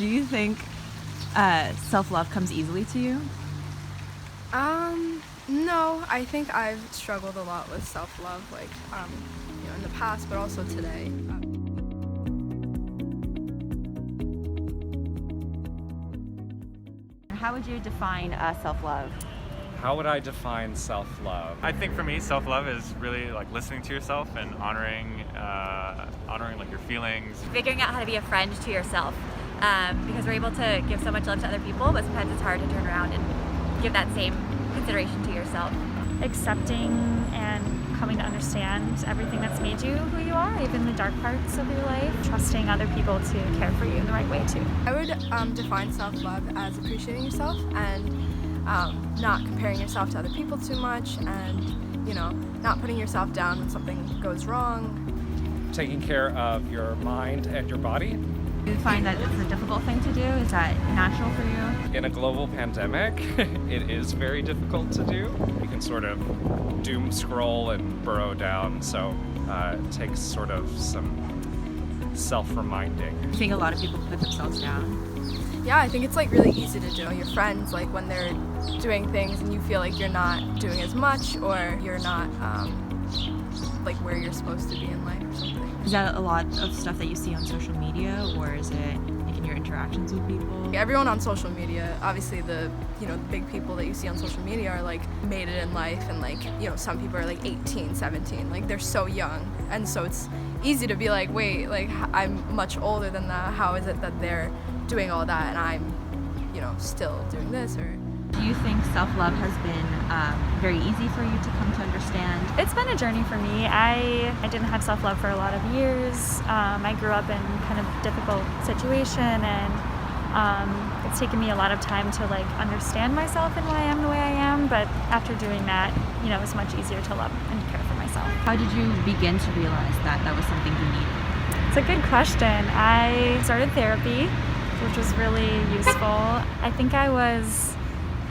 Do you think self-love comes easily to you? No, I think I've struggled a lot with self-love, like, in the past, but also today. How would you define self-love? How would I define self-love? I think for me, self-love is really like listening to yourself and honoring like your feelings. Figuring out how to be a friend to yourself, because we're able to give so much love to other people, but sometimes it's hard to turn around and give that same consideration to yourself. Accepting and coming to understand everything that's made you who you are, even the dark parts of your life. Trusting other people to care for you in the right way too. I would define self-love as appreciating yourself and not comparing yourself to other people too much, and not putting yourself down when something goes wrong. Taking care of your mind and your body. Do you find that it's a difficult thing to do? Is that natural for you? In a global pandemic, it is very difficult to do. You can sort of doom scroll and burrow down, so it takes sort of some self-reminding. I think a lot of people put themselves down. Yeah, I think it's like really easy to do. Your friends, like when they're doing things and you feel like you're not doing as much, or you're not like where you're supposed to be in life or something. Is that a lot of stuff that you see on social media, or is it like in your interactions with people? Everyone on social media, obviously the big people that you see on social media are like made it in life, and like some people are like 18, 17, like they're so young, and so it's easy to be like, wait, like I'm much older than that. How is it that they're doing all that and I'm still doing this? Or do you think self-love has been very easy for you to come to understand? It's been a journey for me. I didn't have self-love for a lot of years. I grew up in kind of a difficult situation, and it's taken me a lot of time to like understand myself and why I am the way I am. But after doing that, it's much easier to love and care for myself. How did you begin to realize that that was something you needed? It's a good question. I started therapy, which was really useful. I think I was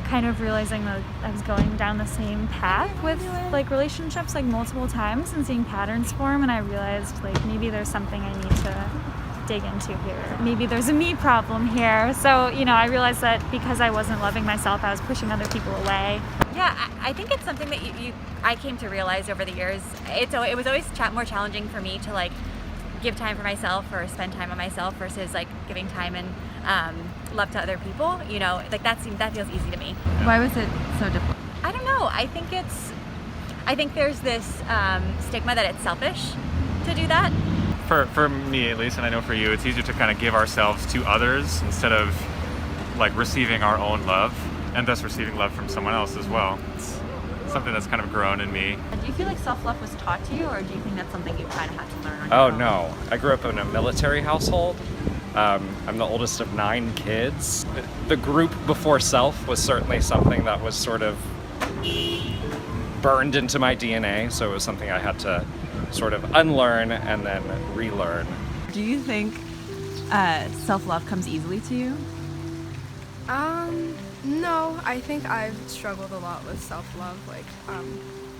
kind of realizing that I was going down the same path with like relationships like multiple times and seeing patterns form, and I realized like maybe there's something I need to dig into here. Maybe there's a me problem here. So, I realized that because I wasn't loving myself, I was pushing other people away. Yeah, I think it's something that I came to realize over the years. It was always more challenging for me to like give time for myself or spend time on myself versus like giving time and love to other people. Like that feels easy to me. Why was it so difficult? I don't know. I think there's this stigma that it's selfish to do that. For me at least, and I know for you, it's easier to kind of give ourselves to others instead of like receiving our own love, and thus receiving love from someone else as well. It's something that's kind of grown in me. Do you feel like self-love was taught to you, or do you think that's something you kind of had to learn on your Oh own? no, I grew up in a military household. I'm the oldest of 9 kids. The group before self was certainly something that was sort of burned into my DNA, so it was something I had to sort of unlearn and then relearn. Do you think self-love comes easily to you? No, I think I've struggled a lot with self-love, like,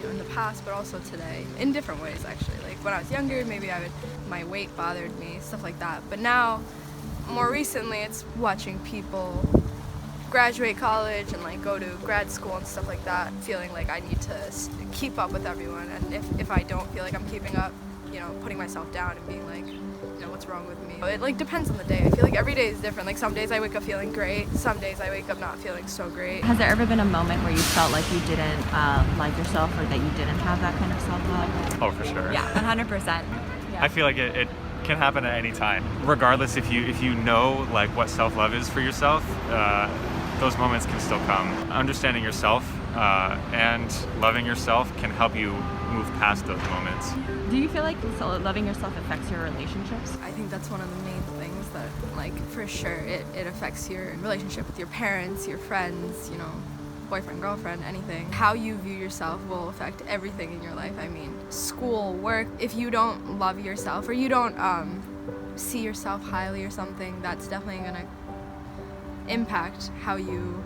in the past, but also today, in different ways, actually. Like, when I was younger, maybe my weight bothered me, stuff like that. But now, more recently, it's watching people graduate college and, like, go to grad school and stuff like that, feeling like I need to keep up with everyone. And if I don't feel like I'm keeping up, putting myself down and being like, what's wrong with me? It like depends on the day. I feel like every day is different. Like some days I wake up feeling great, some days I wake up not feeling so great. Has there ever been a moment where you felt like you didn't like yourself, or that you didn't have that kind of self-love? Oh, for sure. Yeah, 100%. Yeah. I feel like it can happen at any time, regardless if you know like what self-love is for yourself. Those moments can still come. Understanding yourself and loving yourself can help you move past those moments. Do you feel like loving yourself affects your relationships? I think that's one of the main things that, like, for sure, it affects your relationship with your parents, your friends, boyfriend, girlfriend, anything. How you view yourself will affect everything in your life. I mean, school, work. If you don't love yourself, or you don't see yourself highly or something, that's definitely gonna impact how you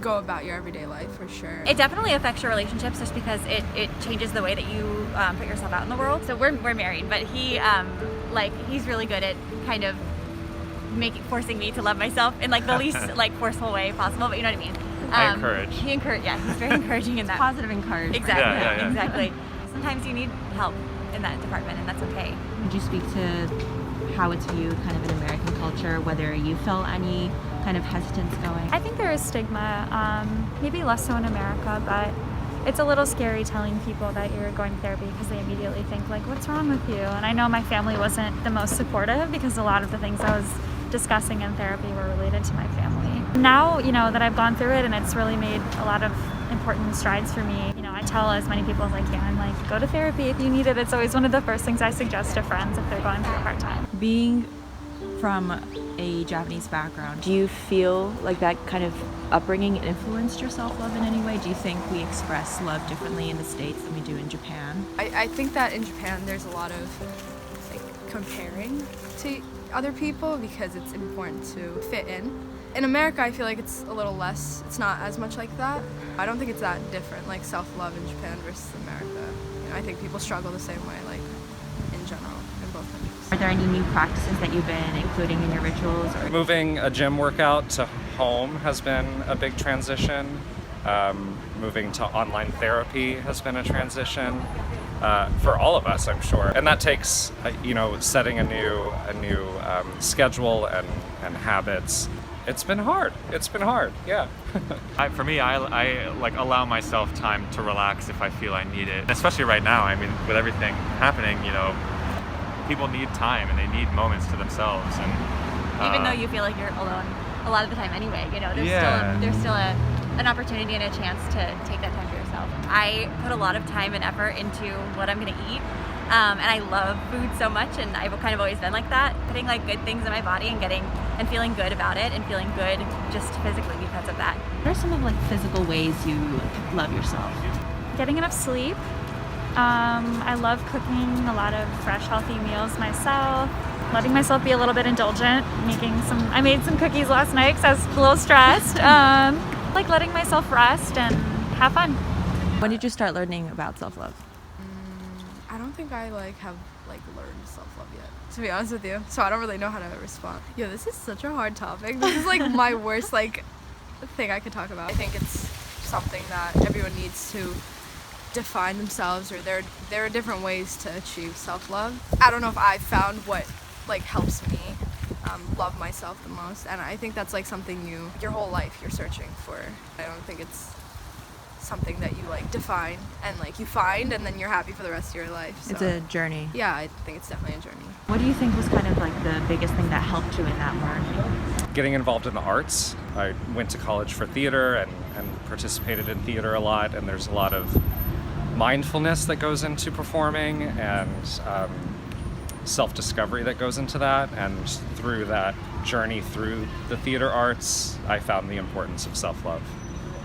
go about your everyday life, for sure. It definitely affects your relationships just because it changes the way that you put yourself out in the world. So we're married, but he's really good at kind of forcing me to love myself in like the least like forceful way possible, but you know what I mean. I encourage. He's very encouraging in that. Positive encouragement. Exactly. Yeah. Exactly. Sometimes you need help in that department, and that's okay. Would you speak to how it's viewed kind of in American culture, whether you felt any kind of hesitance going? I think there is stigma, maybe less so in America, but it's a little scary telling people that you're going to therapy because they immediately think like, what's wrong with you? And I know my family wasn't the most supportive because a lot of the things I was discussing in therapy were related to my family. Now, you know, that I've gone through it and it's really made a lot of important strides for me. You know, I tell as many people as I can, like, go to therapy if you need it. It's always one of the first things I suggest to friends if they're going through a hard time. Being from a Japanese background, do you feel like that kind of upbringing influenced your self-love in any way? Do you think we express love differently in the States than we do in Japan? I think that in Japan there's a lot of like comparing to other people because it's important to fit in. In America, I feel like it's a little less, it's not as much like that. I don't think it's that different, like self-love in Japan versus America. You know, I think people struggle the same way, like in general, in both countries. Are there any new practices that you've been including in your rituals? Or Moving a gym workout to home has been a big transition. Moving to online therapy has been a transition for all of us, I'm sure. And that takes, you know, setting a new schedule and habits. It's been hard. Yeah. For me, I like allow myself time to relax if I feel I need it. Especially right now. I mean, with everything happening, you know, people need time and they need moments to themselves. And Even though you feel like you're alone a lot of the time anyway, you know, Yeah. there's still an opportunity and a chance to take that time for yourself. I put a lot of time and effort into what I'm gonna eat. And I love food so much, and I've kind of always been like that, putting like good things in my body and feeling good about it and feeling good just physically because of that. what are some of like physical ways you love yourself? Getting enough sleep. I love cooking a lot of fresh, healthy meals myself. Letting myself be a little bit indulgent. I made some cookies last night because I was a little stressed. Like letting myself rest and have fun. When did you start learning about self-love? I don't think I have learned self-love yet, to be honest with you. So I don't really know how to respond. Yo, this is such a hard topic. This is like my worst thing I could talk about. I think it's something that everyone needs to define themselves, or there are different ways to achieve self-love. I don't know if I found what helps me love myself the most, and I think that's something your whole life you're searching for. I don't think it's something that you define and you find and then you're happy for the rest of your life. So, It's a journey. yeah, I think it's definitely a journey. What do you think was kind of the biggest thing that helped you in that learning? Getting involved in the arts. I went to college for theater and participated in theater a lot, and there's a lot of mindfulness that goes into performing and self-discovery that goes into that, and through that journey through the theater arts, I found the importance of self-love.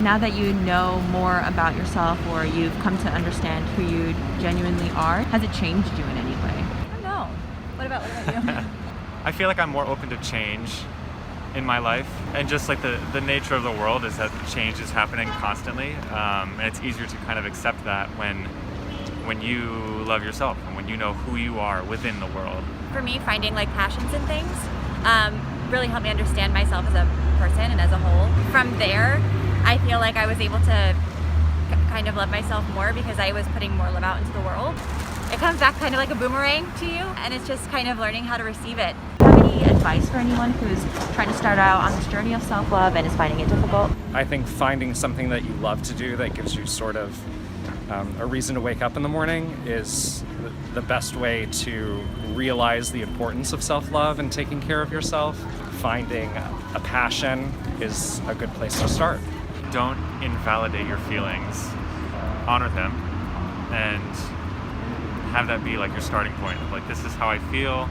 Now that you know more about yourself, or you've come to understand who you genuinely are, has it changed you in any way? I don't know. What about you? I feel like I'm more open to change in my life, and just the nature of the world is that change is happening constantly, and it's easier to kind of accept that when you love yourself and when you know who you are within the world. For me, finding passions and things really helped me understand myself as a person and as a whole. From there, I feel like I was able to kind of love myself more because I was putting more love out into the world. It comes back kind of like a boomerang to you, and it's just kind of learning how to receive it. Do you have any advice for anyone who's trying to start out on this journey of self-love and is finding it difficult? I think finding something that you love to do that gives you sort of a reason to wake up in the morning is the best way to realize the importance of self-love and taking care of yourself. Finding a passion is a good place to start. Don't invalidate your feelings, honor them, and have that be your starting point. This is how I feel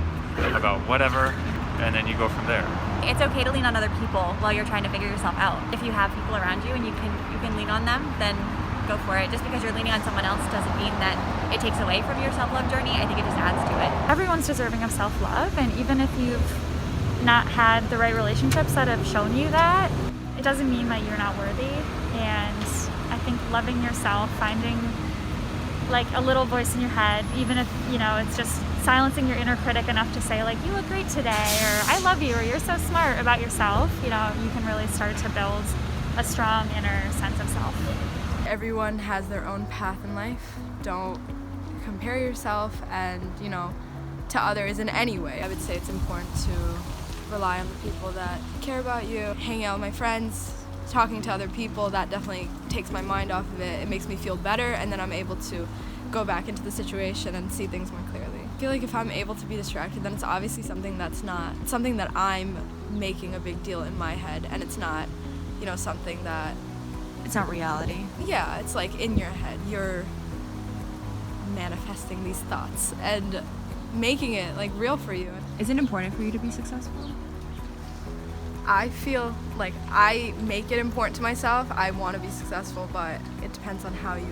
about whatever, and then you go from there. It's okay to lean on other people while you're trying to figure yourself out. If you have people around you and you can lean on them, then go for it. Just because you're leaning on someone else doesn't mean that it takes away from your self-love journey. I think it just adds to it. Everyone's deserving of self-love, and even if you've not had the right relationships that have shown you that, it doesn't mean that you're not worthy. And I think loving yourself, finding like a little voice in your head, even if, you know, it's just silencing your inner critic enough to say like, you look great today, or I love you, or you're so smart about yourself, you know, you can really start to build a strong inner sense of self. Everyone has their own path in life. Don't compare yourself and, you know, to others in any way. I would say it's important to rely on the people that care about you. Hanging out with my friends, talking to other people, that definitely takes my mind off of it. It makes me feel better, and then I'm able to go back into the situation and see things more clearly. I feel like if I'm able to be distracted, then it's obviously something that's not something that I'm making a big deal in my head, and it's not, you know, something that, It's not reality. yeah, it's like in your head. You're manifesting these thoughts and making it like real for you. Is it important for you to be successful? I feel like I make it important to myself. I want to be successful, but it depends on how you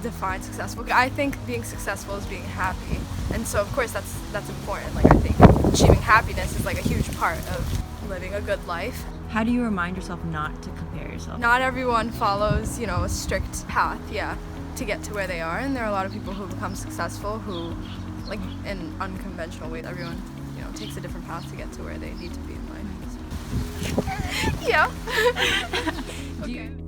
define successful. I think being successful is being happy, and so of course that's important. Like I think achieving happiness is like a huge part of living a good life. How do you remind yourself not to compare yourself? Not everyone follows, you know, a strict path, yeah, to get to where they are, and there are a lot of people who become successful who, like in unconventional ways. Everyone, you know, takes a different path to get to where they need to be in life. So. Yeah. Do you-